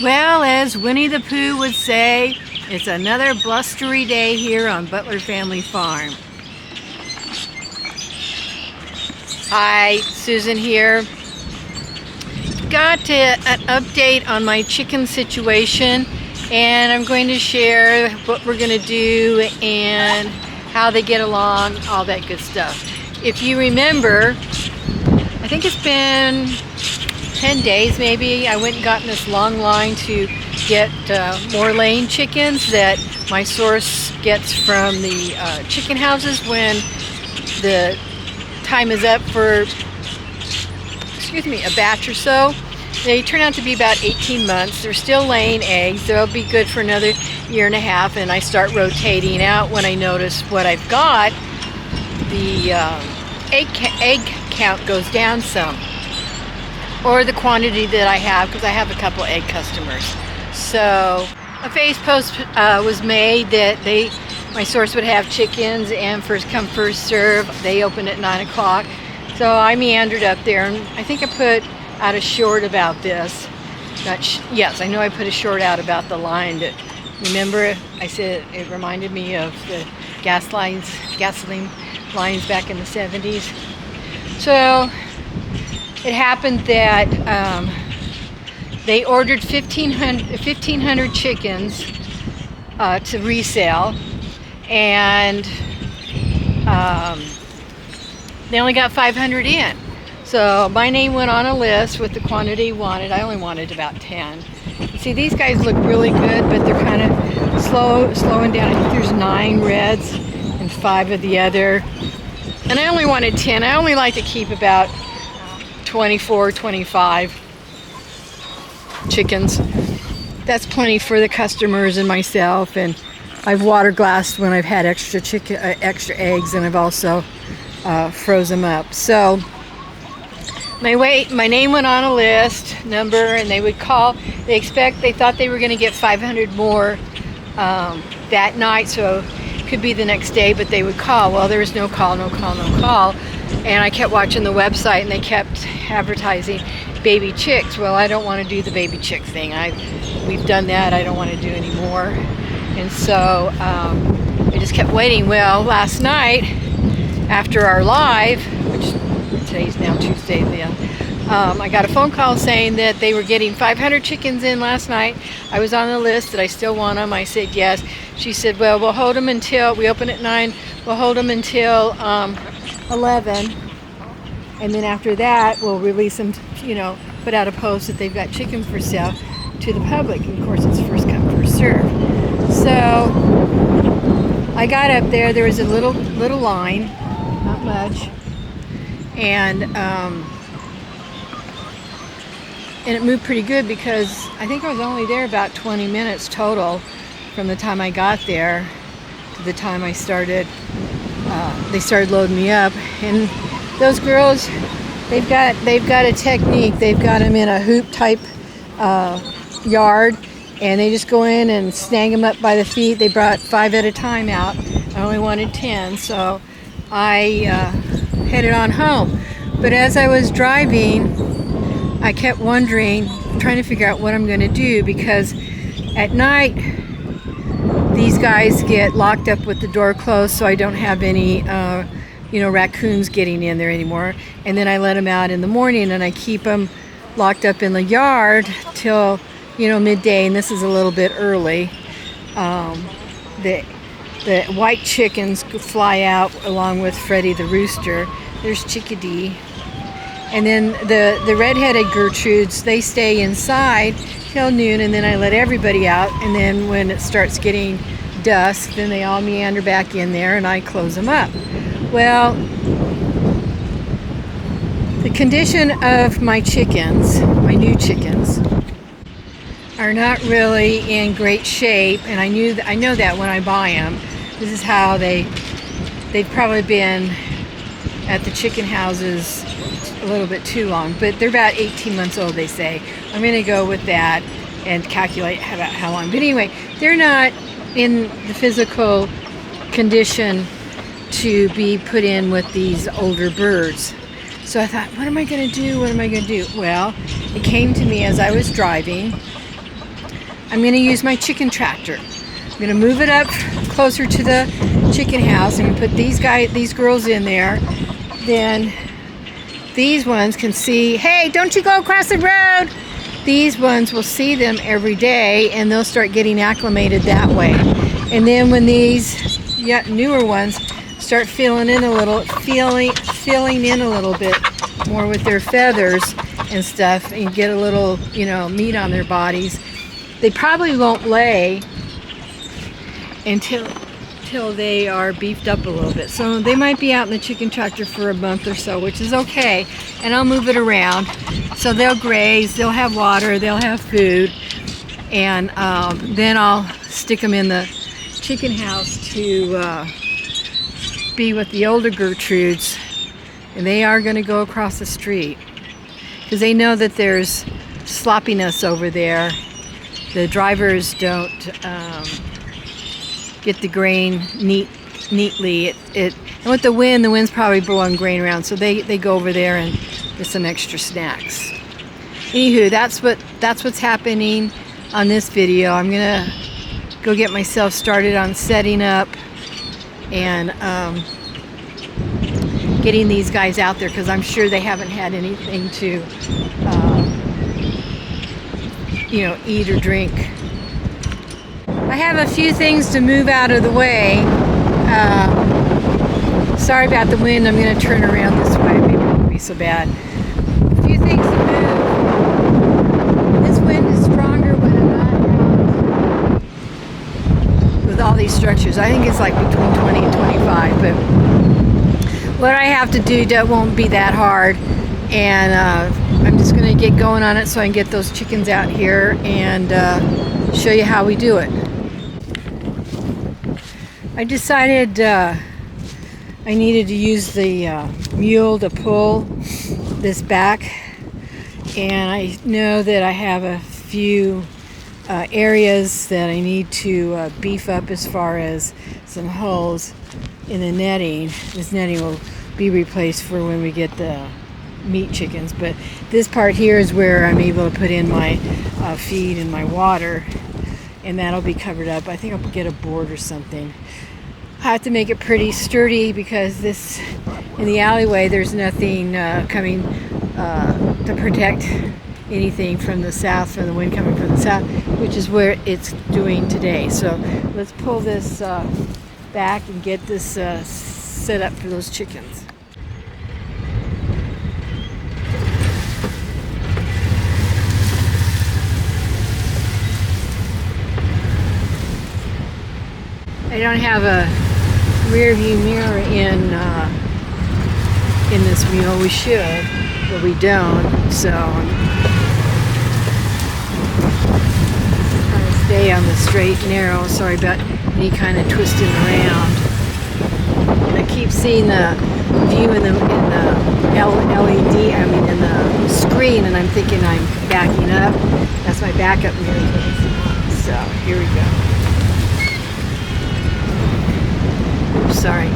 Well, as Winnie the Pooh would say, it's another blustery day here on Butler Family Farm. Hi, Susan here. Got an update on my chicken situation, and I'm going to share what we're going to do and how they get along, all that good stuff. If you remember, I think it's been 10 days maybe, I went and got in this long line to get more laying chickens that my source gets from the chicken houses when the time is up for, a batch or so. They turn out to be about 18 months. They're still laying eggs. They'll be good for another year and a half, and I start rotating out when I notice what I've got. The egg count goes down some, or the quantity that I have, because I have a couple egg customers. So a face post was made that my source would have chickens, and first come first serve. They open at 9 o'clock. So I meandered up there, and I think I put out a short about this. Yes, I know I put a short out about the line. That, remember, I said it reminded me of the gasoline lines back in the 70s. So it happened that they ordered 1,500 chickens to resell, and they only got 500 in. So my name went on a list with the quantity wanted. I only wanted about 10. See, these guys look really good, but they're kind of slowing down. I think there's 9 reds and 5 of the other. And I only wanted 10. I only like to keep about 24, 25 chickens. That's plenty for the customers and myself. And I've water glassed when I've had extra eggs, and I've also froze them up. So my name went on a list number, and they would call. They thought they were going to get 500 more that night, so it could be the next day, but they would call. Well, there was no call. And I kept watching the website, and they kept advertising baby chicks. Well, I don't want to do the baby chick thing. We've done that. I don't want to do anymore. And so I just kept waiting. Well, last night, after our live, which today's now Tuesday then, I got a phone call saying that they were getting 500 chickens in last night. I was on the list. Did I still want them? I said yes. She said, well, we'll hold them until, we open at 9, we'll hold them until 11, and then after that we'll release them, put out a post that they've got chicken for sale to the public. And of course it's first come first serve. So I got up there was a little line, not much, and it moved pretty good, because I think I was only there about 20 minutes total from the time I got there to the time I started. They started loading me up, and those girls, they've got a technique. They've got them in a hoop type yard, and they just go in and snag them up by the feet. They brought 5 at a time out. I only wanted 10, so I headed on home. But as I was driving, I kept wondering, trying to figure out what I'm going to do, because at night these guys get locked up with the door closed, so I don't have any raccoons getting in there anymore. And then I let them out in the morning, and I keep them locked up in the yard till midday, and this is a little bit early. The white chickens fly out along with Freddie the rooster. There's Chickadee. And then the red-headed Gertrudes, they stay inside till noon, and then I let everybody out. And then when it starts getting dusk, then they all meander back in there, and I close them up. Well, the condition of my chickens, my new chickens, are not really in great shape, and I know that when I buy them. This is how they've probably been at the chicken houses a little bit too long, but they're about 18 months old, they say. I'm going to go with that and calculate how long. But anyway, they're not in the physical condition to be put in with these older birds. So I thought, what am I going to do? Well, it came to me as I was driving I'm going to use my chicken tractor. I'm going to move it up closer to the chicken house. I'm going to put these girls in there. Then these ones can see, hey, don't you go across the road. These ones will see them every day, and they'll start getting acclimated that way. And then when these newer ones start filling in a little bit more with their feathers and stuff, and get a little, meat on their bodies, they probably won't lay until they are beefed up a little bit. So they might be out in the chicken tractor for a month or so, which is okay. And I'll move it around. So they'll graze, they'll have water, they'll have food. And then I'll stick them in the chicken house to be with the older Gertrudes. And they are going to go across the street, because they know that there's sloppiness over there. The drivers don't get the grain neatly. And with the wind's probably blowing grain around, so they go over there and get some extra snacks. Anywho, that's what's happening on this video. I'm gonna go get myself started on setting up and getting these guys out there, because I'm sure they haven't had anything to eat or drink. I have a few things to move out of the way. Sorry about the wind. I'm going to turn around this way. Maybe it won't be so bad. A few things to move. This wind is stronger when I'm not out with all these structures. I think it's like between 20 and 25. But what I have to do won't be that hard. And I'm just going to get going on it so I can get those chickens out here and show you how we do it. I decided I needed to use the mule to pull this back, and I know that I have a few areas that I need to beef up as far as some holes in the netting. This netting will be replaced for when we get the meat chickens, but this part here is where I'm able to put in my feed and my water, and that'll be covered up. I think I'll get a board or something. I have to make it pretty sturdy, because this, in the alleyway, there's nothing coming to protect anything from the south, from the wind coming from the south, which is where it's doing today. So let's pull this back and get this set up for those chickens. I don't have a rear view mirror in this mule. We should, but we don't. So I'm trying to stay on the straight and narrow. Sorry about any kind of twisting around. I keep seeing the view in the LED. In the screen, and I'm thinking I'm backing up. That's my backup mirror. So here we go. Sorry. I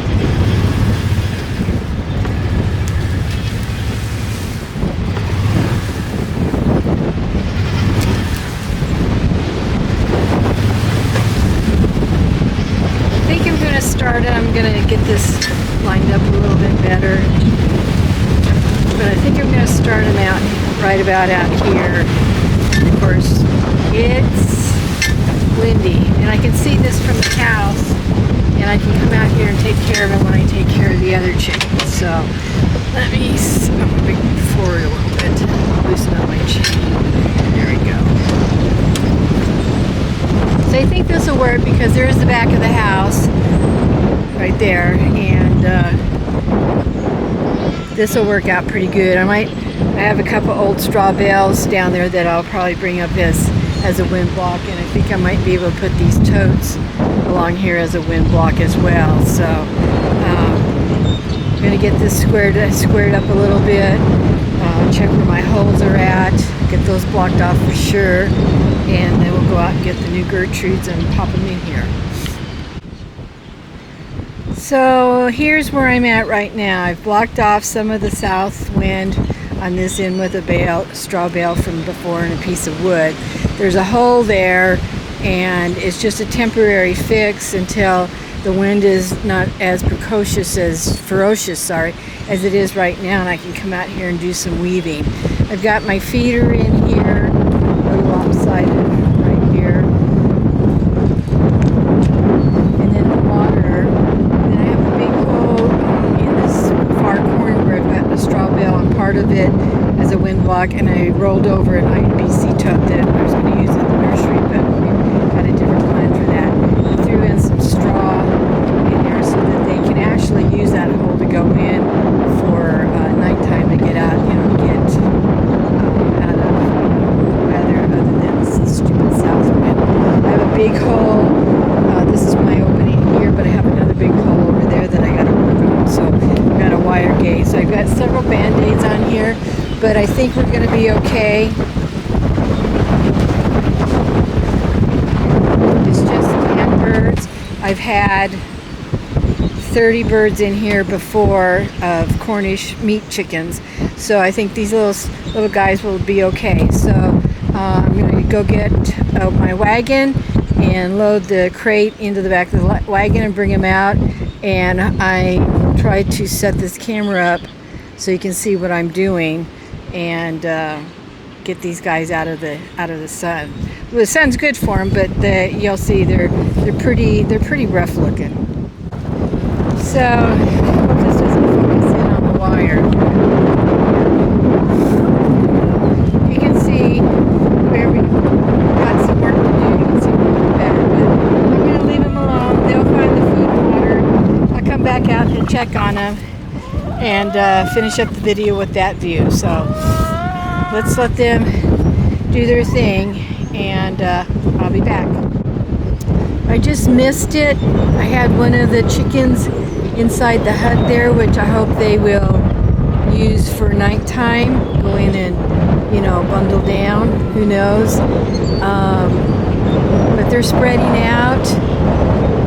think I'm going to start it. I'm going to get this lined up a little bit better. But I think I'm going to start them out right about out here. Of course, it's windy, and I can see this from the house. And I can come out here and take care of it when I take care of the other chickens. So let me bring it forward a little bit to loosen up my chain. There we go. So I think this will work, because there's the back of the house right there, and this will work out pretty good. I have a couple old straw bales down there that I'll probably bring up as a wind block, and I think I might be able to put these totes along here as a wind block as well. So I'm going to get this squared up a little bit, check where my holes are at, get those blocked off for sure, and then we'll go out and get the new Gertrudes and pop them in here. So here's where I'm at right now. I've blocked off some of the south wind on this end with a straw bale from before, and a piece of wood. there's a hole there, and it's just a temporary fix until the wind is not as ferocious, as it is right now, and I can come out here and do some weaving. I've got my feeder in here, a little lopsided right here, and then the water. Then I have a big hole in this far corner where I've got a straw bale, and part of it as a wind block, and I rolled over an IBC tub that I was going to use in the nursery, but we've got a different plan for that. I threw in some straw in there so that they can actually use that hole to go in for nighttime to get out, get out of weather other than this stupid south wind. I have a big hole. This is my opening here, but I have another big hole over there that I got to work on. So I've got a wire gate. So I've got several band-aids on here, but I think we're going to be okay. It's just 10 birds. I've had 30 birds in here before of Cornish meat chickens, so I think these little guys will be okay. So I'm going to go get my wagon and load the crate into the back of the wagon and bring them out, and I tried to set this camera up so you can see what I'm doing and get these guys out of the sun. Well, the sun's good for them, but you'll see they're pretty rough looking. So this doesn't focus in on the wire. You can see where we got some work to do. You can see a little better, but I'm going to leave them alone. They'll find the food and water. I'll come back out and check on them and finish up the video with that view. So let's let them do their thing, and I'll be back. I just missed it. I had one of the chickens inside the hut there, which I hope they will use for nighttime. Go in and, bundle down. Who knows? But they're spreading out.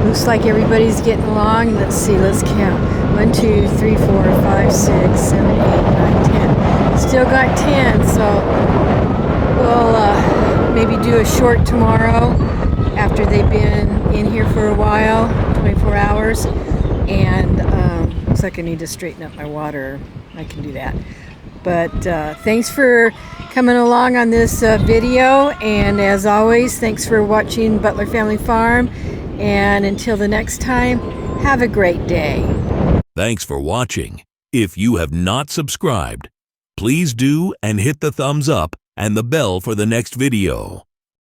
Looks like everybody's getting along. Let's see, let's count. 1, 2, 3, 4, 5, 6, 7, 8, 9, 10. Still got 10, so we'll maybe do a short tomorrow after they've been in here for a while, 24 hours. And looks like I need to straighten up my water. I can do that. But thanks for coming along on this video, and as always, thanks for watching Butler Family Farm, and until the next time, have a great day. Thanks for watching. If you have not subscribed, please do, and hit the thumbs up and the bell for the next video.